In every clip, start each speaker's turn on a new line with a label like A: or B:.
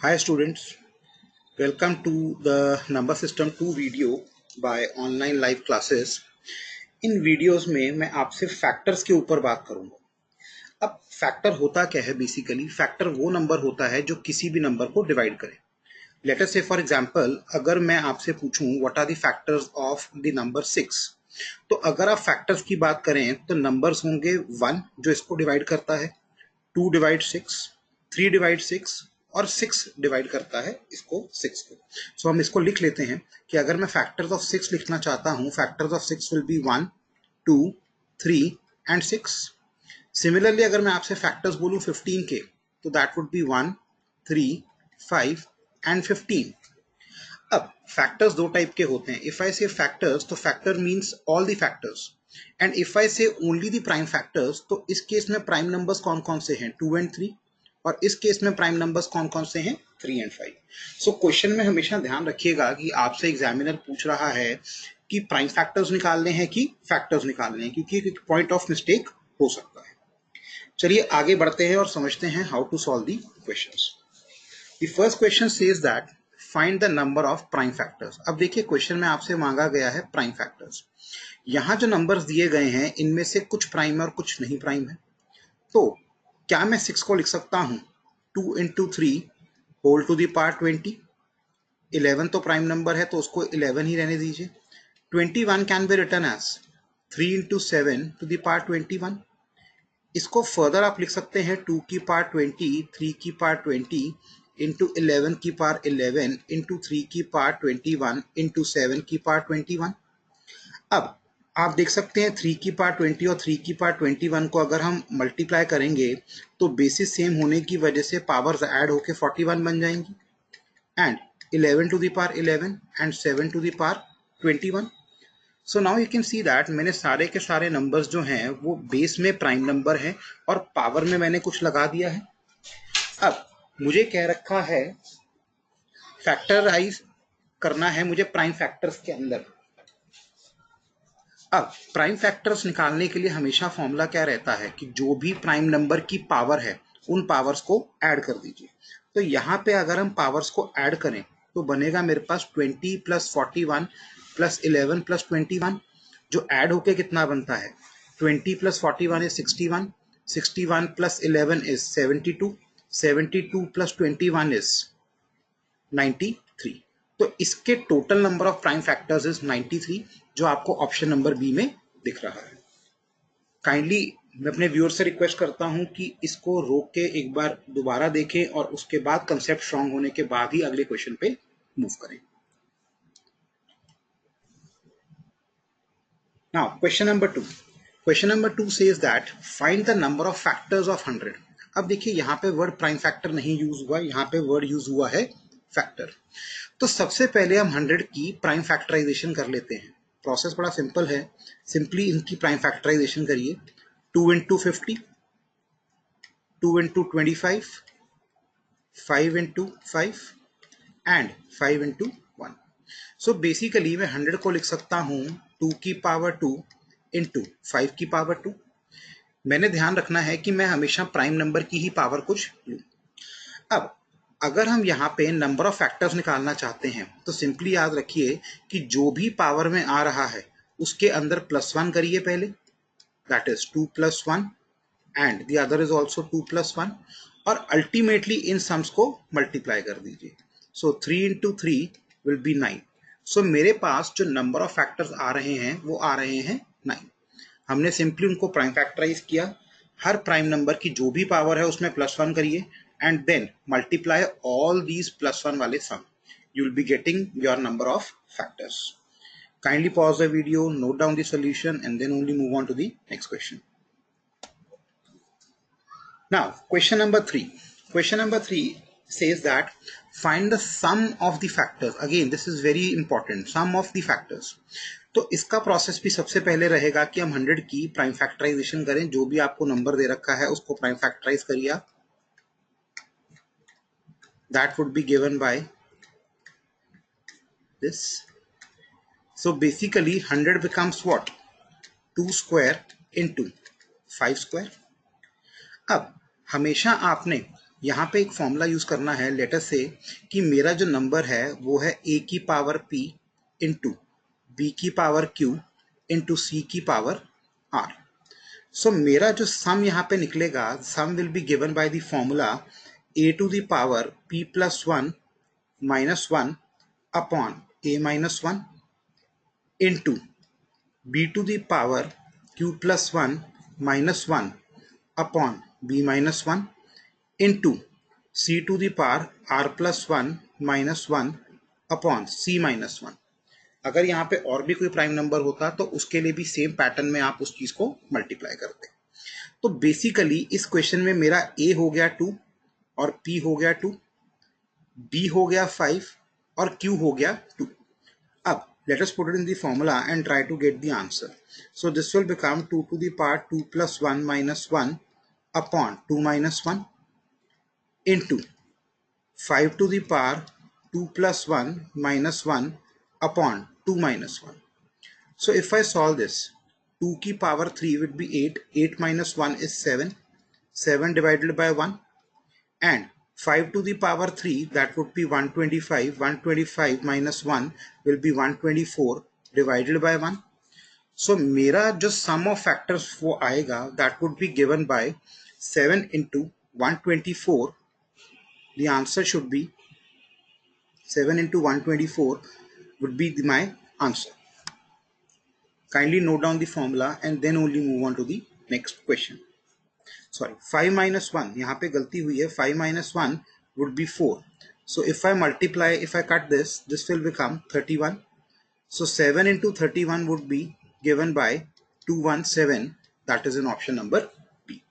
A: Hi students, welcome to the number system 2 video by online live classes। In videos में मैं आपसे factors के ऊपर बात करूंगा। अब फैक्टर होता क्या है? बेसिकली फैक्टर वो नंबर होता है जो किसी भी नंबर को डिवाइड करे। लेट अस से फॉर एग्जांपल अगर मैं आपसे पूछूं what are the factors of the number 6, तो अगर आप फैक्टर्स की बात करें तो नंबर्स होंगे 1 जो इसको डिवाइड करता है, 2 डिवाइड 6, 3 डिवाइड 6 और 6 डिवाइड करता है इसको 6 को। सो हम इसको लिख लेते हैं कि अगर मैं फैक्टर्स ऑफ 6 लिखना चाहता हूं, factors of 6 will be 1, 2, 3 and 6। Similarly अगर मैं आपसे फैक्टर्स बोलूं 15 के, तो दैट वुड बी 1, 3, 5 एंड 15। अब फैक्टर्स दो टाइप के होते हैं। इफ आई से फैक्टर्स तो factor means all the factors, and if I से ओनली द प्राइम फैक्टर्स तो इस केस में प्राइम नंबर्स कौन कौन से हैं? 2 एंड 3। और इस केस में प्राइम नंबर्स कौन कौन से हैं? 3 एंड 5। सो क्वेश्चन में हमेशा ध्यान रखिएगा कि आपसे एग्जामिनर पूछ रहा है कि प्राइम फैक्टर्स निकालने हैं कि फैक्टर्स निकालने हैं, क्योंकि एक पॉइंट ऑफ मिस्टेक हो सकता है। चलिए आगे बढ़ते हैं और समझते हैं how to solve the questions. The first question says that find the number of prime factors। अब देखिए क्वेश्चन में आपसे मांगा गया है प्राइम फैक्टर्स। यहाँ जो नंबर्स दिए गए हैं इनमें से कुछ प्राइम है और कुछ नहीं प्राइम है। तो क्या मैं 6 को लिख सकता हूँ 2 into 3 whole to the power 20? 11 तो प्राइम नंबर है तो उसको 11 ही रहने दीजिए। 21 can be written as 3 into 7 to the power 21। इसको फर्दर आप लिख सकते हैं 2 की पावर 20, 3 की पावर 20 इंटू 11 की पावर 11 इंटू 3 की पावर 21 इंटू 7 की पावर 21। अब आप देख सकते हैं 3 की पावर 20 और 3 की पावर 21 को अगर हम मल्टीप्लाई करेंगे तो बेसिस सेम होने की वजह से पावर्स ऐड होके 41 बन जाएंगी, and 11 to the power 11 and 7 to the power 21। So now you can see that मैंने सारे के सारे नंबर्स जो हैं वो बेस में प्राइम नंबर हैं और पावर में मैंने कुछ लगा दिया है। अब मुझे कह रखा है फैक्टराइज करना है मुझे प्राइम फैक्टर्स के अंदर। अब प्राइम फैक्टर्स निकालने के लिए हमेशा फॉर्मूला क्या रहता है कि जो भी प्राइम नंबर की पावर है उन पावर्स को ऐड कर दीजिए। तो यहाँ पे अगर हम पावर्स को ऐड करें तो बनेगा मेरे पास 20 प्लस 41 प्लस 11 प्लस 21, जो ऐड होके कितना बनता है 20 plus 41 is 61, 61 plus 11 is 72, 72 plus 21 is 93। तो इसके total number of prime factors is 93, जो आपको ऑप्शन नंबर बी में दिख रहा है। काइंडली मैं अपने व्यूअर से रिक्वेस्ट करता हूं कि इसको रोक के एक बार दोबारा देखें और उसके बाद कंसेप्ट स्ट्रांग होने के बाद ही अगले क्वेश्चन पे मूव करें। Now question number 2। Question number 2 says that find the number of factors of 100। अब देखिए यहाँ पे वर्ड प्राइम फैक्टर नहीं यूज हुआ, यहाँ पे वर्ड यूज हुआ है फैक्टर। तो सबसे पहले हम 100 की प्राइम फैक्टराइजेशन कर लेते हैं। प्रोसेस बड़ा सिंपल है, सिंपली इनकी प्राइम फैक्टराइजेशन करिए। 2 into 50, 2 into 25, 5 into 5 and 5 into 1। So basically मैं 100 को लिख सकता हूँ 2 की पावर 2 इंटू 5 की पावर 2। मैंने ध्यान रखना है कि मैं हमेशा प्राइम नंबर की ही पावर कुछ लूँ। अब अगर हम यहाँ पे नंबर ऑफ फैक्टर्स निकालना चाहते हैं तो सिंपली याद रखिए कि जो भी पावर में आ रहा है उसके अंदर +1 करिए पहले, that is 2 + 1 and the other is also 2 + 1, और अल्टीमेटली इन सम्स को मल्टीप्लाई कर दीजिए। सो 3 इंटू 3 विल बी 9। सो मेरे पास जो नंबर ऑफ फैक्टर्स आ रहे हैं वो आ रहे हैं 9। हमने सिंपली उनको प्राइम फैक्टराइज किया। हर प्राइम नंबर की जो भी पावर है उसमें +1 करिए and then multiply all these +1 वाले sum. You will be getting your number of factors. Kindly pause the video, note down the solution, and then only move on to the next question. Now, question number 3. Question number 3 says that find the sum of the factors. Again, this is very important. Sum of the factors. तो इसका process भी सबसे पहले रहेगा कि हम 100 की prime factorisation करें। जो भी आपको नंबर दे रखा है उसको प्राइम फैक्टराइज करिए आप। That would be given by this. So basically 100 becomes what? 2 square into 5 square. अब हमेशा आपने यहाँ पे एक फॉर्मूला यूज करना है, लेट अस से कि मेरा जो नंबर है वो है a की पावर p इंटू b की पावर q इंटू c की पावर r। सो मेरा जो सम यहाँ पे निकलेगा, sum will be given by the formula a to the power p plus 1 minus 1 upon a minus 1 into b to the power q plus 1 minus 1 upon b minus 1 into c to the power r plus 1 minus 1 upon c minus 1। अगर यहाँ पे और भी कोई prime number होता तो उसके लिए भी सेम पैटर्न में आप उस चीज को मल्टीप्लाई करते। तो बेसिकली इस क्वेश्चन में मेरा a हो गया 2 और p हो गया 2, b हो गया 5 और q हो गया 2। अब let us put it in the formula and try to get the answer. So this will become 2 to the power 2 plus 1 minus 1 upon 2 minus 1 into 5 to the power 2 plus 1 minus 1 upon 2 minus 1. So if I solve this, 2 की power 3 would be 8, 8 minus 1 is 7, 7 divided by 1, and 5 to the power 3, that would be 125, 125 minus 1 will be 124 divided by 1. So मेरा जो sum of factors वो आएगा that would be given by 7 into 124. The answer should be 7 into 124 would be my answer. Kindly note down the formula and then only move on to the next question. Sorry, 5 minus 1, यहाँ पे गलती हुई है, 5 minus 1 would be 4. So if I multiply, if I cut this, this will become 31. So 7 into 31 would be given by 217, that is in option number B.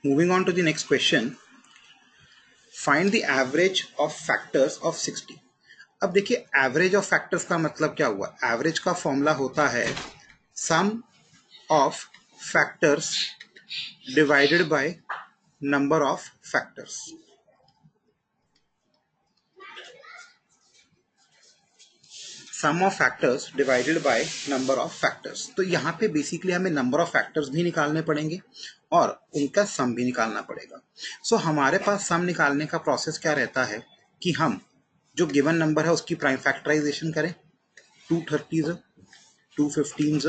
A: Moving on to the next question. Find the average of factors of 60. अब देखिए average of factors का मतलब क्या हुआ, average का formula होता है sum of factors divided by number of factors. Sum of factors divided by number of factors. तो यहाँ पे बेसिकली हमें नंबर ऑफ फैक्टर्स भी निकालने पड़ेंगे और उनका सम भी निकालना पड़ेगा। सो हमारे पास सम निकालने का प्रोसेस क्या रहता है कि हम जो गिवन नंबर है उसकी प्राइम फैक्टराइजेशन करें, 2 30s, 2 15s,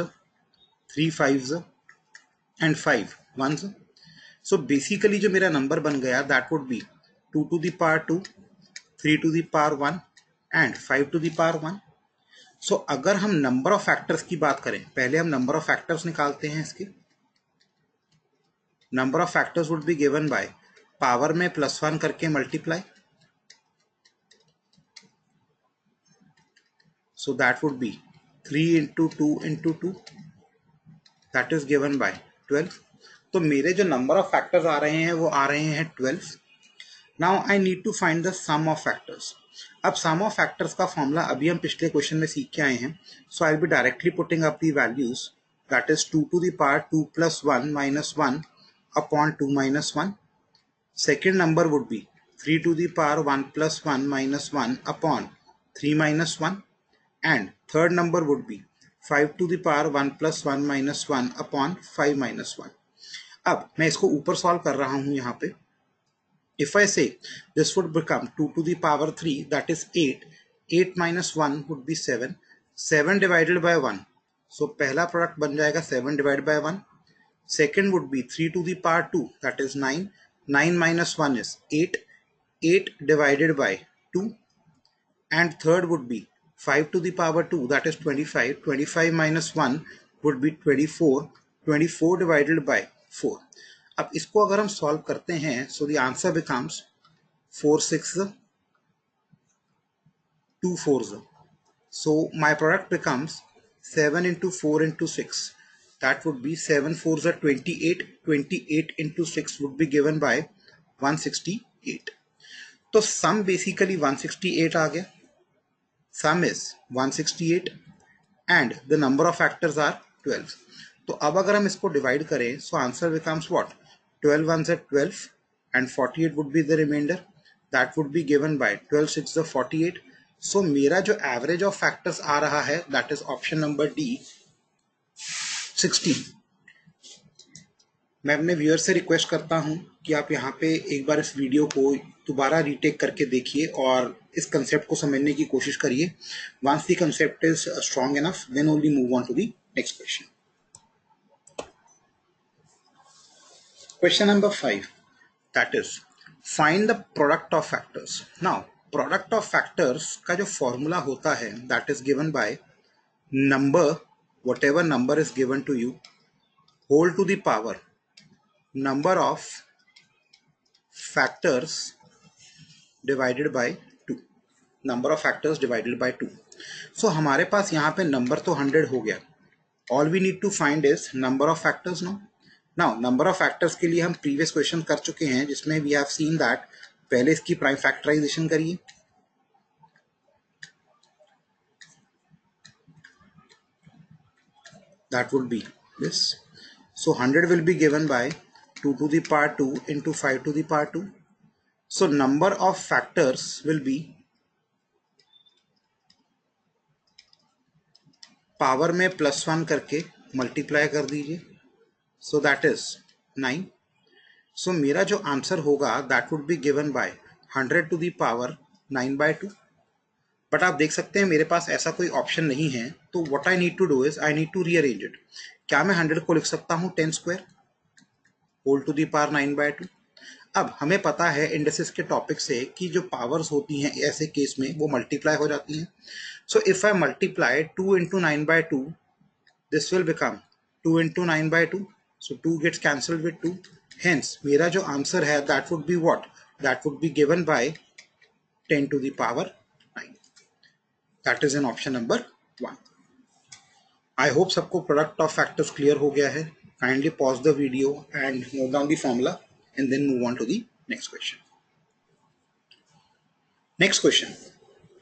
A: 3 5s and 5 1s। So basically जो मेरा नंबर बन गया that would B 2 to the power 2, 3 to the power 1 and 5 to the power 1। सो अगर हम नंबर ऑफ फैक्टर्स की बात करें, पहले हम नंबर ऑफ फैक्टर्स निकालते हैं इसके। Number of factors would be given by power में +1 करके multiply, so that would be 3 into 2 into 2, that is given by 12। तो मेरे जो नंबर ऑफ फैक्टर्स आ रहे हैं वो आ रहे हैं 12। Now I need to find the sum of factors. अब सम ऑफ फैक्टर्स का फॉर्मूला अभी हम पिछले क्वेश्चन में सीख के आए हैं। So I will be directly putting up the values, that is 2 to the power 2 plus 1 minus 1 upon 2 minus 1। Second number would be 3 to the power 1 plus 1 minus 1 upon 3 minus 1, and third number would be 5 to the power 1 plus 1 minus 1 upon 5 minus 1। अब मैं इसको ऊपर solve कर रहा हूं यहाँ पे। If I say this would become 2 to the power 3, that is 8, 8 minus 1 would be 7, 7 divided by 1, so पहला प्रोडक्ट बन जाएगा 7 divided by 1। Second would be 3 to the power 2, that is 9, 9 minus 1 is 8, 8 divided by 2, and third would be 5 to the power 2, that is 25, 25 minus 1 would be 24, 24 divided by 4। अब इसको अगर हम solve करते हैं, so the answer becomes 4 6 2 4s, so my product becomes 7 into 4 into 6, that would be 7 4s are 28, 28 into 6 would be given by 168। तो सम basically 168 आ गया, sum is 168 and the number of factors are 12। तो अब अगर हम इसको डिवाइड करें, so answer becomes what, 12 1s are 12 and 48 would be the remainder, that would be given by 12 6 are 48। सो मेरा जो एवरेज ऑफ फैक्टर्स आ रहा है that is option number D 16। मैं अपने व्यूअर से रिक्वेस्ट करता हूं कि आप यहाँ पे एक बार इस वीडियो को दोबारा रीटेक करके देखिए और इस कंसेप्ट को समझने की कोशिश करिए. Once the concept is strong enough, then only move on to the next question. Question number 5, that is find the product of factors. Now product of factors का जो फॉर्मूला होता है that is given by number, whatever number is given to you, whole to the power number of factors divided by 2. number of factors divided by 2. So हमारे पास यहाँ पे number तो 100 हो गया. All we need to find is number of factors now. Now number of factors के लिए हम previous question कर चुके हैं जिसमें वी हैव सीन दैट पहले इसकी प्राइम फैक्टराइजेशन करिए. That would be this. So 100 will be given by 2 to the power 2 into 5 to the power 2. So number of factors will be power में +1 करके multiply कर दीजिए. So that is 9. So मेरा जो answer होगा that would be given by 100 to the power 9/2. But आप देख सकते हैं मेरे पास ऐसा कोई ऑप्शन नहीं है, तो what I need to do is I need to rearrange it. क्या मैं 100 को लिख सकता हूँ 10 square whole to the power 9/2. अब हमें पता है इंडिसेस के टॉपिक से कि जो पावर्स होती हैं ऐसे केस में वो मल्टीप्लाई हो जाती हैं. So if I multiply 2 into 9/2, this will become 2 into 9/2. So 2 gets cancelled with 2. Hence मेरा जो आंसर है that would be what, that would be given by 10 to the power 9. That is in option number 1. I hope सबको product of factors clear हो गया है. Kindly pause the video and note down the formula and then move on to the next question. Next question.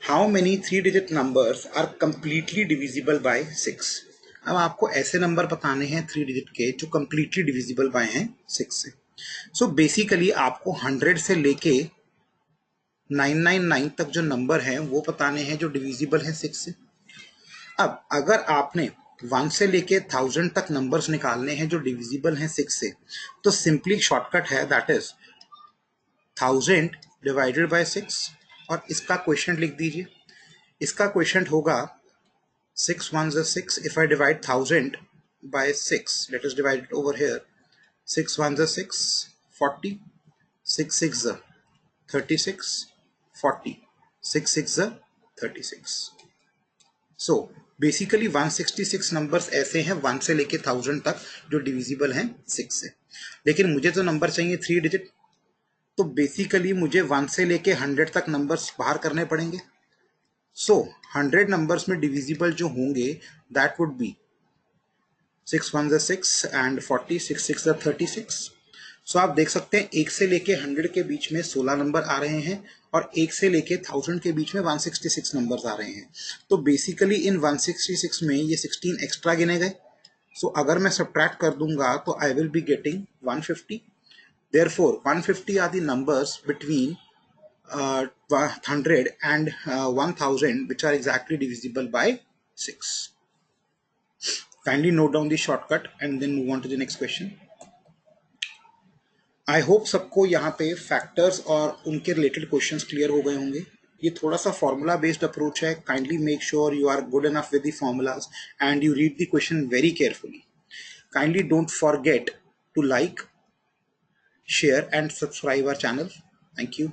A: How many 3-digit numbers are completely divisible by 6? अब आपको ऐसे number बताने हैं 3 digit के जो completely divisible by हैं 6 से. So basically आपको 100 से लेके 999 तक जो नंबर हैं वो बताने हैं जो डिविजिबल हैं 6 से. अब अगर आपने 1 से लेके 1000 तक नंबर्स निकालने हैं जो डिविजिबल हैं 6 से, तो सिंपली शॉर्टकट है दैट इज 1000 डिवाइडेड बाय 6 और इसका क्वेश्चन लिख दीजिए. इसका क्वेश्चन होगा 6 1s are 6. If I divide 1000 by 6, let us divide it over here. 6 1s are 6, 40. 6 6s are 36, 40. 6 6s are 36. So basically 166 numbers ऐसे हैं 1 से लेके 1000 तक जो डिविजिबल हैं 6 से. लेकिन मुझे तो नंबर चाहिए 3 डिजिट, तो बेसिकली मुझे 1 से लेके 100 तक नंबर्स बाहर करने पड़ेंगे. सो 100 नंबर्स में डिविजिबल जो होंगे that would B 6 1s are 6 and 40. 6 6s are 36. सो आप देख सकते हैं 1 से लेके 100 के बीच में 16 नंबर आ रहे हैं और 1 से लेके 1000 के बीच में 166 नंबर्स आ रहे हैं. तो बेसिकली इन 166 में ये 16 एक्स्ट्रा गिने गए. सो अगर मैं सब्ट्रैक्ट कर दूंगा तो I will be getting 150. Therefore 150 are the numbers between 100 and 1000 which are exactly divisible by 6. Kindly note down the shortcut and then move on to the next question. I hope सबको यहाँ पे factors और उनके related questions clear हो गए होंगे. ये थोड़ा सा फॉर्मूला बेस्ड अप्रोच है. Kindly make sure you are good enough with the formulas and you read the question very carefully. Kindly don't forget to like, share and subscribe our channel. Thank you.